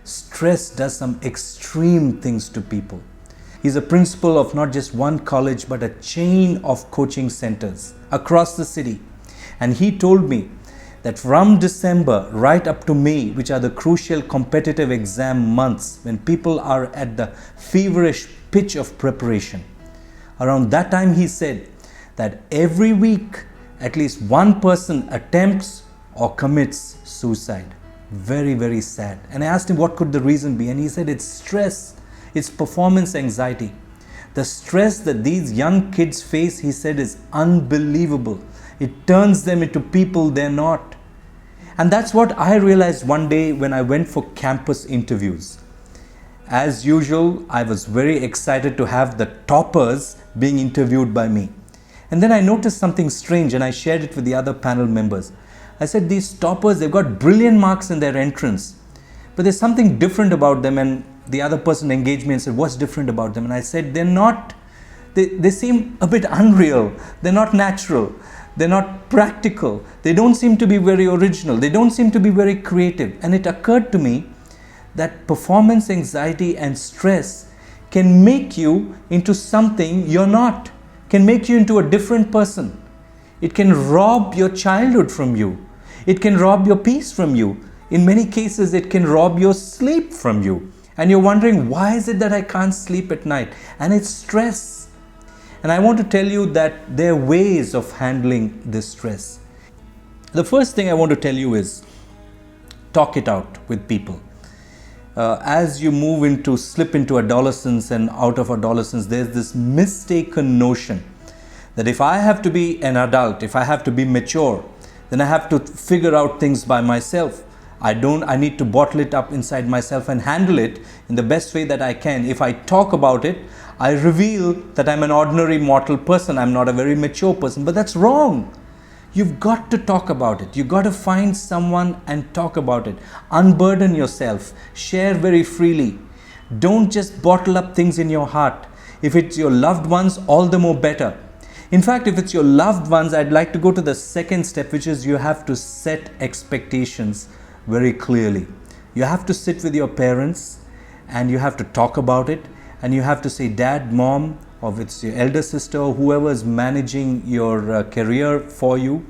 stress does some extreme things to people. He's a principal of not just one college, but a chain of coaching centers across the city. And he told me that from December right up to May, which are the crucial competitive exam months when people are at the feverish pitch of preparation, around that time he said that every week at least one person attempts or commits suicide. Very, very sad. And I asked him what could the reason be, and he said it's stress, it's performance anxiety. The stress that these young kids face, he said, is unbelievable. It turns them into people they're not. And that's what I realized one day when I went for campus interviews. As usual, I was very excited to have the toppers being interviewed by me. And then I noticed something strange, and I shared it with the other panel members. I said, these toppers, they've got brilliant marks in their entrance, but there's something different about them. And the other person engaged me and said, what's different about them? And I said, they seem a bit unreal. They're not natural. They're not practical. They don't seem to be very original. They don't seem to be very creative. And it occurred to me that performance anxiety and stress can make you into something you're not, can make you into a different person. It can rob your childhood from you. It can rob your peace from you. In many cases, it can rob your sleep from you. And you're wondering, why is it that I can't sleep at night? And it's stress. And I want to tell you that there are ways of handling this stress. The first thing I want to tell you is talk it out with people. As you slip into adolescence and out of adolescence, there's this mistaken notion that if I have to be an adult, if I have to be mature, then I have to figure out things by myself. I need to bottle it up inside myself and handle it in the best way that I can. If I talk about it, I reveal that I'm an ordinary mortal person. I'm not a very mature person, but that's wrong. You've got to talk about it. You've got to find someone and talk about it. Unburden yourself. Share very freely. Don't just bottle up things in your heart. If it's your loved ones, all the more better. In fact, if it's your loved ones, I'd like to go to the second step, which is you have to set expectations very clearly. You have to sit with your parents and you have to talk about it, and you have to say, Dad, Mom, or if it's your elder sister or whoever is managing your career for you,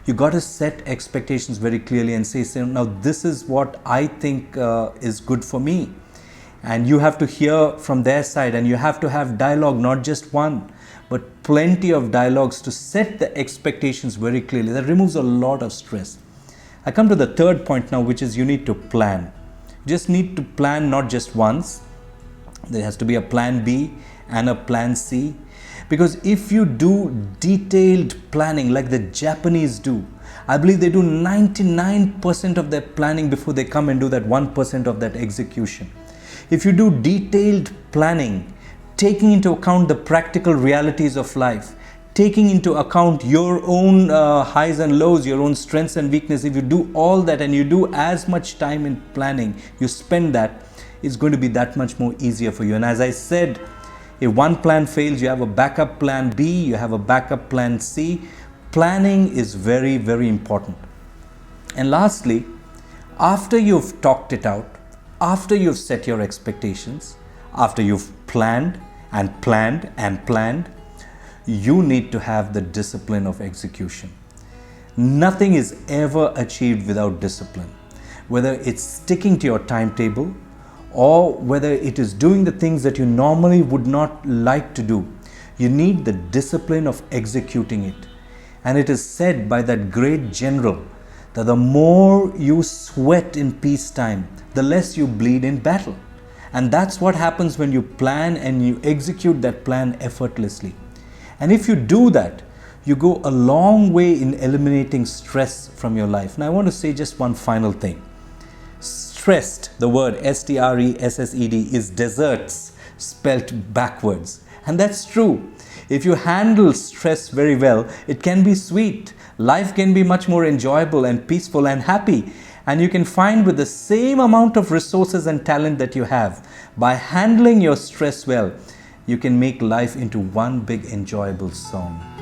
you got to set expectations very clearly and say, now this is what I think is good for me. And you have to hear from their side, and you have to have dialogue, not just one, but plenty of dialogues to set the expectations very clearly. That removes a lot of stress. I come to the third point now, which is you need to plan. You just need to plan not just once. There has to be a plan B and a plan C. Because if you do detailed planning like the Japanese do, I believe they do 99% of their planning before they come and do that 1% of that execution. If you do detailed planning, taking into account the practical realities of life, taking into account your own highs and lows, your own strengths and weaknesses, if you do all that and you do as much time in planning, you spend that, it's going to be that much more easier for you. And as I said, if one plan fails, you have a backup plan B, you have a backup plan C. Planning is very, very important. And lastly, after you've talked it out, after you've set your expectations, after you've planned and planned and planned, you need to have the discipline of execution. Nothing is ever achieved without discipline. Whether it's sticking to your timetable or whether it is doing the things that you normally would not like to do, you need the discipline of executing it. And it is said by that great general that the more you sweat in peacetime, the less you bleed in battle. And that's what happens when you plan and you execute that plan effortlessly. And if you do that, you go a long way in eliminating stress from your life. Now I want to say just one final thing. Stressed, the word S-T-R-E-S-S-E-D, is desserts spelt backwards. And that's true. If you handle stress very well, it can be sweet. Life can be much more enjoyable and peaceful and happy. And you can find with the same amount of resources and talent that you have, by handling your stress well, you can make life into one big enjoyable song.